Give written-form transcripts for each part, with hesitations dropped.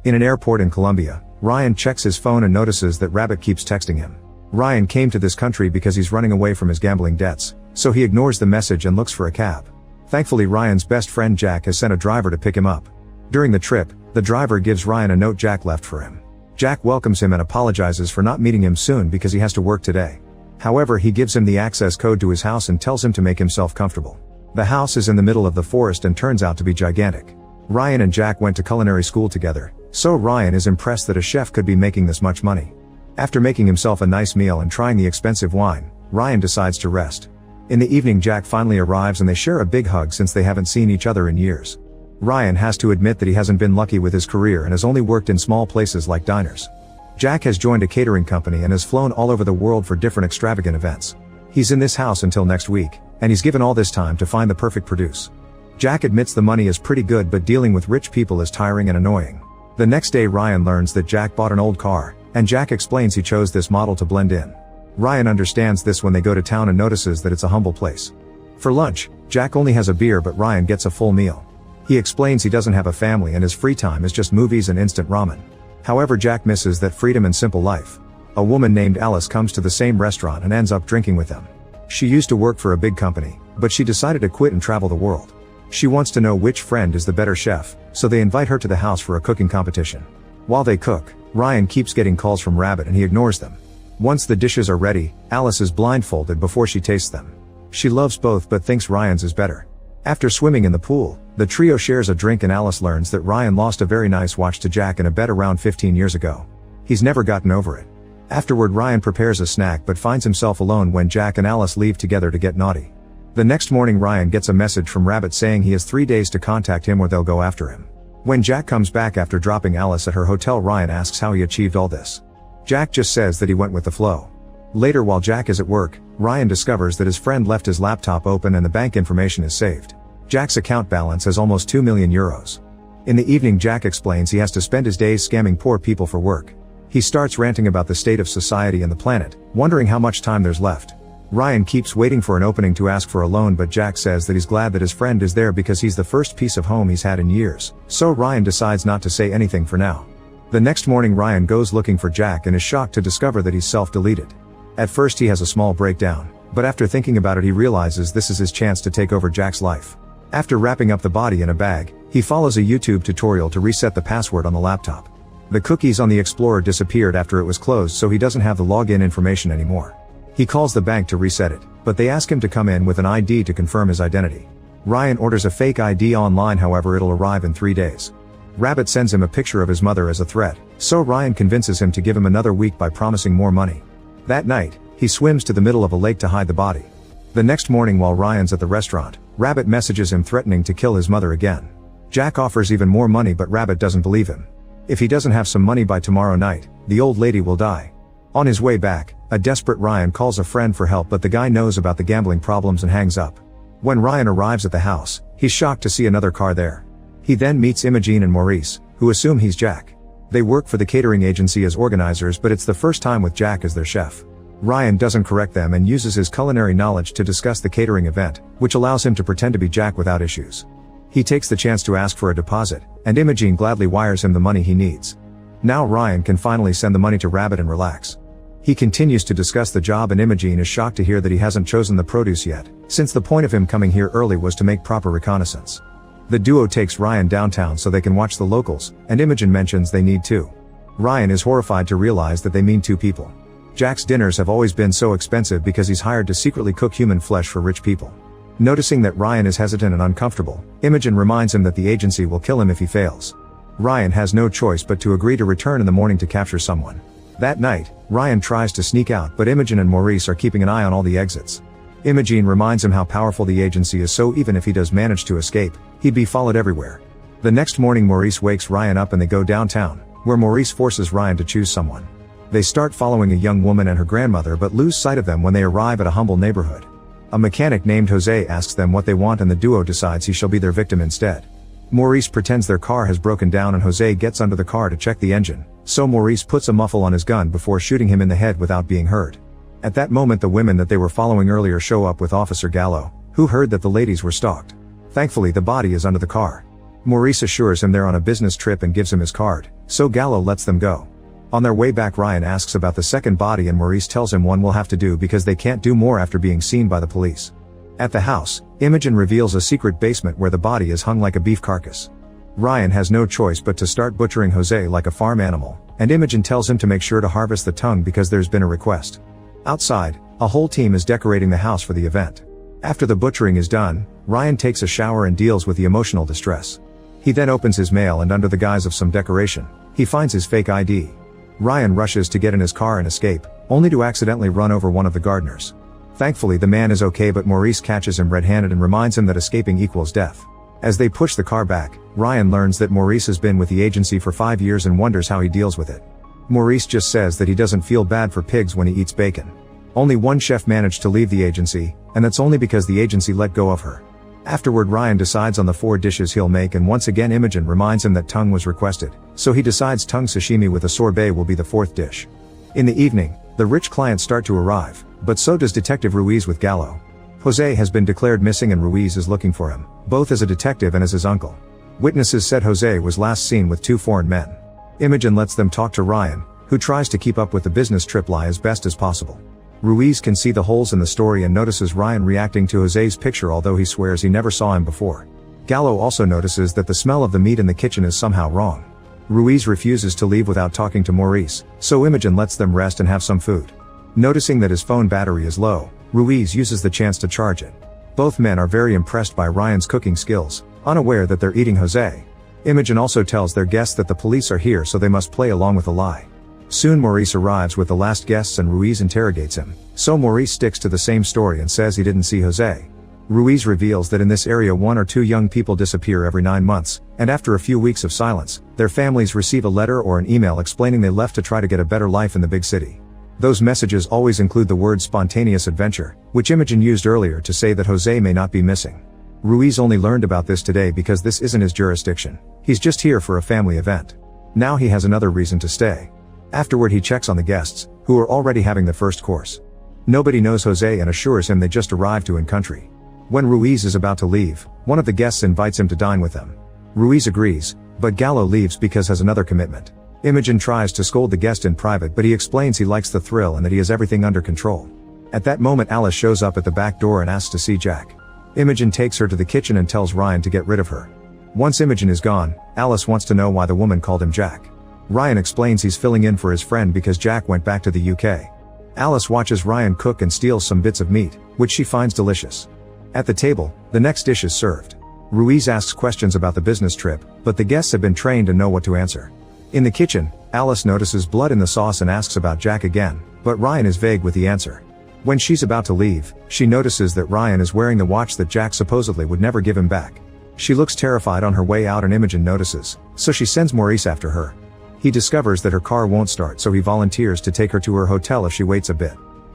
In an airport in Colombia, Ryan checks his phone and notices that Rabbit keeps texting him. Ryan came to this country because he's running away from his gambling debts, so he ignores the message and looks for a cab. Thankfully, Ryan's best friend Jack has sent a driver to pick him up. During the trip, the driver gives Ryan a note Jack left for him. Jack welcomes him and apologizes for not meeting him soon because he has to work today. However, he gives him the access code to his house and tells him to make himself comfortable. The house is in the middle of the forest and turns out to be gigantic. Ryan and Jack went to culinary school together, so Ryan is impressed that a chef could be making this much money. After making himself a nice meal and trying the expensive wine, Ryan decides to rest. In the evening, Jack finally arrives and they share a big hug since they haven't seen each other in years. Ryan has to admit that he hasn't been lucky with his career and has only worked in small places like diners. Jack has joined a catering company and has flown all over the world for different extravagant events. He's in this house until next week, and he's given all this time to find the perfect produce. Jack admits the money is pretty good, but dealing with rich people is tiring and annoying. The next day, Ryan learns that Jack bought an old car, and Jack explains he chose this model to blend in. Ryan understands this when they go to town and notices that it's a humble place. For lunch, Jack only has a beer, but Ryan gets a full meal. He explains he doesn't have a family and his free time is just movies and instant ramen. However, Jack misses that freedom and simple life. A woman named Alice comes to the same restaurant and ends up drinking with them. She used to work for a big company, but she decided to quit and travel the world. She wants to know which friend is the better chef, so they invite her to the house for a cooking competition. While they cook, Ryan keeps getting calls from Rabbit and he ignores them. Once the dishes are ready, Alice is blindfolded before she tastes them. She loves both but thinks Ryan's is better. After swimming in the pool, the trio shares a drink and Alice learns that Ryan lost a very nice watch to Jack in a bet around 15 years ago. He's never gotten over it. Afterward, Ryan prepares a snack but finds himself alone when Jack and Alice leave together to get naughty. The next morning, Ryan gets a message from Rabbit saying he has 3 days to contact him or they'll go after him. When Jack comes back after dropping Alice at her hotel, Ryan asks how he achieved all this. Jack just says that he went with the flow. Later, while Jack is at work, Ryan discovers that his friend left his laptop open and the bank information is saved. Jack's account balance has almost 2 million euros. In the evening, Jack explains he has to spend his days scamming poor people for work. He starts ranting about the state of society and the planet, wondering how much time there's left. Ryan keeps waiting for an opening to ask for a loan, but Jack says that he's glad that his friend is there because he's the first piece of home he's had in years, so Ryan decides not to say anything for now. The next morning, Ryan goes looking for Jack and is shocked to discover that he's self-deleted. At first he has a small breakdown, but after thinking about it he realizes this is his chance to take over Jack's life. After wrapping up the body in a bag, he follows a YouTube tutorial to reset the password on the laptop. The cookies on the Explorer disappeared after it was closed, so he doesn't have the login information anymore. He calls the bank to reset it, but they ask him to come in with an ID to confirm his identity. Ryan orders a fake ID online, however it'll arrive in 3 days. Rabbit sends him a picture of his mother as a threat, so Ryan convinces him to give him another week by promising more money. That night, he swims to the middle of a lake to hide the body. The next morning, while Ryan's at the restaurant, Rabbit messages him threatening to kill his mother again. Jack offers even more money, but Rabbit doesn't believe him. If he doesn't have some money by tomorrow night, the old lady will die. On his way back, a desperate Ryan calls a friend for help, but the guy knows about the gambling problems and hangs up. When Ryan arrives at the house, he's shocked to see another car there. He then meets Imogen and Maurice, who assume he's Jack. They work for the catering agency as organizers, but it's the first time with Jack as their chef. Ryan doesn't correct them and uses his culinary knowledge to discuss the catering event, which allows him to pretend to be Jack without issues. He takes the chance to ask for a deposit, and Imogen gladly wires him the money he needs. Now Ryan can finally send the money to Rabbit and relax. He continues to discuss the job, and Imogen is shocked to hear that he hasn't chosen the produce yet, since the point of him coming here early was to make proper reconnaissance. The duo takes Ryan downtown so they can watch the locals, and Imogen mentions they need two. Ryan is horrified to realize that they mean two people. Jack's dinners have always been so expensive because he's hired to secretly cook human flesh for rich people. Noticing that Ryan is hesitant and uncomfortable, Imogen reminds him that the agency will kill him if he fails. Ryan has no choice but to agree to return in the morning to capture someone. That night, Ryan tries to sneak out, but Imogen and Maurice are keeping an eye on all the exits. Imogen reminds him how powerful the agency is, so even if he does manage to escape, he'd be followed everywhere. The next morning, Maurice wakes Ryan up and they go downtown, where Maurice forces Ryan to choose someone. They start following a young woman and her grandmother, but lose sight of them when they arrive at a humble neighborhood. A mechanic named Jose asks them what they want, and the duo decides he shall be their victim instead. Maurice pretends their car has broken down and Jose gets under the car to check the engine, so Maurice puts a muzzle on his gun before shooting him in the head without being hurt. At that moment, the women that they were following earlier show up with Officer Gallo, who heard that the ladies were stalked. Thankfully, the body is under the car. Maurice assures him they're on a business trip and gives him his card, so Gallo lets them go. On their way back, Ryan asks about the second body and Maurice tells him one will have to do because they can't do more after being seen by the police. At the house, Imogen reveals a secret basement where the body is hung like a beef carcass. Ryan has no choice but to start butchering Jose like a farm animal, and Imogen tells him to make sure to harvest the tongue because there's been a request. Outside, a whole team is decorating the house for the event. After the butchering is done, Ryan takes a shower and deals with the emotional distress. He then opens his mail and under the guise of some decoration, he finds his fake ID. Ryan rushes to get in his car and escape, only to accidentally run over one of the gardeners. Thankfully the man is okay, but Maurice catches him red-handed and reminds him that escaping equals death. As they push the car back, Ryan learns that Maurice has been with the agency for 5 years and wonders how he deals with it. Maurice just says that he doesn't feel bad for pigs when he eats bacon. Only one chef managed to leave the agency, and that's only because the agency let go of her. Afterward, Ryan decides on the 4 dishes he'll make, and once again Imogen reminds him that tongue was requested, so he decides tongue sashimi with a sorbet will be the 4th dish. In the evening, the rich clients start to arrive, but so does Detective Ruiz with Gallo. Jose has been declared missing and Ruiz is looking for him, both as a detective and as his uncle. Witnesses said Jose was last seen with 2 foreign men. Imogen lets them talk to Ryan, who tries to keep up with the business trip lie as best as possible. Ruiz can see the holes in the story and notices Ryan reacting to Jose's picture, although he swears he never saw him before. Gallo also notices that the smell of the meat in the kitchen is somehow wrong. Ruiz refuses to leave without talking to Maurice, so Imogen lets them rest and have some food. Noticing that his phone battery is low, Ruiz uses the chance to charge it. Both men are very impressed by Ryan's cooking skills, unaware that they're eating Jose. Imogen also tells their guests that the police are here, so they must play along with the lie. Soon Maurice arrives with the last guests and Ruiz interrogates him, so Maurice sticks to the same story and says he didn't see Jose. Ruiz reveals that in this area 1 or 2 young people disappear every 9 months, and after a few weeks of silence, their families receive a letter or an email explaining they left to try to get a better life in the big city. Those messages always include the word spontaneous adventure, which Imogen used earlier to say that Jose may not be missing. Ruiz only learned about this today because this isn't his jurisdiction. He's just here for a family event. Now he has another reason to stay. Afterward he checks on the guests, who are already having the first course. Nobody knows Jose and assures him they just arrived in country. When Ruiz is about to leave, one of the guests invites him to dine with them. Ruiz agrees, but Gallo leaves because has another commitment. Imogen tries to scold the guest in private, but he explains he likes the thrill and that he has everything under control. At that moment Alice shows up at the back door and asks to see Jack. Imogen takes her to the kitchen and tells Ryan to get rid of her. Once Imogen is gone, Alice wants to know why the woman called him Jack. Ryan explains he's filling in for his friend because Jack went back to the UK. Alice watches Ryan cook and steals some bits of meat, which she finds delicious. At the table, the next dish is served. Ruiz asks questions about the business trip, but the guests have been trained and know what to answer. In the kitchen, Alice notices blood in the sauce and asks about Jack again, but Ryan is vague with the answer. When she's about to leave, she notices that Ryan is wearing the watch that Jack supposedly would never give him back. She looks terrified on her way out and Imogen notices, so she sends Maurice after her. He discovers that her car won't start, so he volunteers to take her to her hotel if she waits a bit.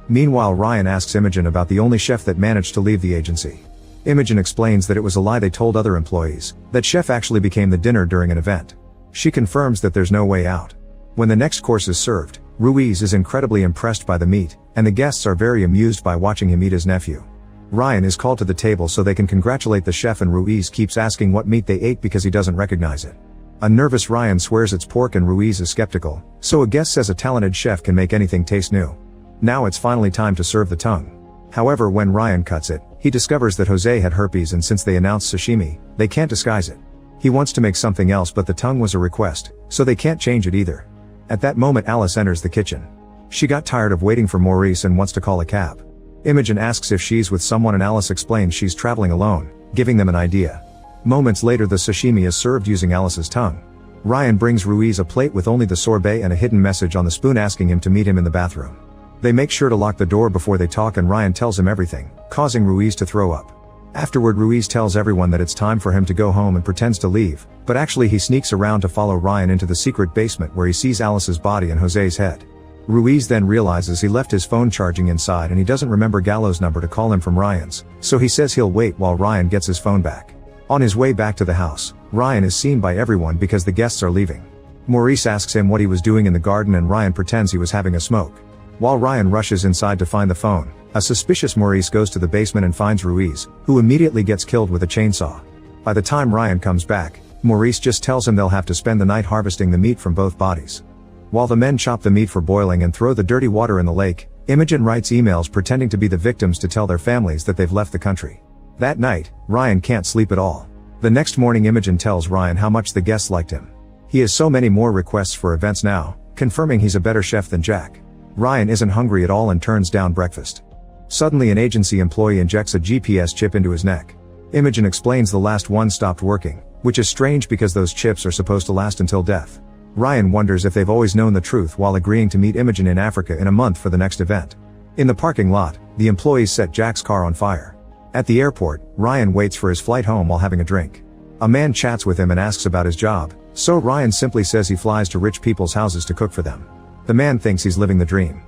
Meanwhile, Ryan asks Imogen about the only chef that managed to leave the agency. Imogen explains that it was a lie they told other employees, that chef actually became the dinner during an event. She confirms that there's no way out. When the next course is served, Ruiz is incredibly impressed by the meat, and the guests are very amused by watching him eat his nephew. Ryan is called to the table so they can congratulate the chef, and Ruiz keeps asking what meat they ate because he doesn't recognize it. A nervous Ryan swears it's pork and Ruiz is skeptical, so a guest says a talented chef can make anything taste new. Now it's finally time to serve the tongue. However, when Ryan cuts it, he discovers that Jose had herpes, and since they announced sashimi, they can't disguise it. He wants to make something else, but the tongue was a request, so they can't change it either. At that moment Alice enters the kitchen. She got tired of waiting for Maurice and wants to call a cab. Imogen asks if she's with someone and Alice explains she's traveling alone, giving them an idea. Moments later the sashimi is served using Alice's tongue. Ryan brings Ruiz a plate with only the sorbet and a hidden message on the spoon asking him to meet him in the bathroom. They make sure to lock the door before they talk and Ryan tells him everything, causing Ruiz to throw up. Afterward Ruiz tells everyone that it's time for him to go home and pretends to leave, but actually he sneaks around to follow Ryan into the secret basement where he sees Alice's body and Jose's head. Ruiz then realizes he left his phone charging inside and he doesn't remember Gallo's number to call him from Ryan's, so he says he'll wait while Ryan gets his phone back. On his way back to the house, Ryan is seen by everyone because the guests are leaving. Maurice asks him what he was doing in the garden and Ryan pretends he was having a smoke. While Ryan rushes inside to find the phone, a suspicious Maurice goes to the basement and finds Ruiz, who immediately gets killed with a chainsaw. By the time Ryan comes back, Maurice just tells him they'll have to spend the night harvesting the meat from both bodies. While the men chop the meat for boiling and throw the dirty water in the lake, Imogen writes emails pretending to be the victims to tell their families that they've left the country. That night, Ryan can't sleep at all. The next morning Imogen tells Ryan how much the guests liked him. He has so many more requests for events now, confirming he's a better chef than Jack. Ryan isn't hungry at all and turns down breakfast. Suddenly an agency employee injects a GPS chip into his neck. Imogen explains the last one stopped working, which is strange because those chips are supposed to last until death. Ryan wonders if they've always known the truth while agreeing to meet Imogen in Africa in a month for the next event. In the parking lot, the employees set Jack's car on fire. At the airport, Ryan waits for his flight home while having a drink. A man chats with him and asks about his job, so Ryan simply says he flies to rich people's houses to cook for them. The man thinks he's living the dream.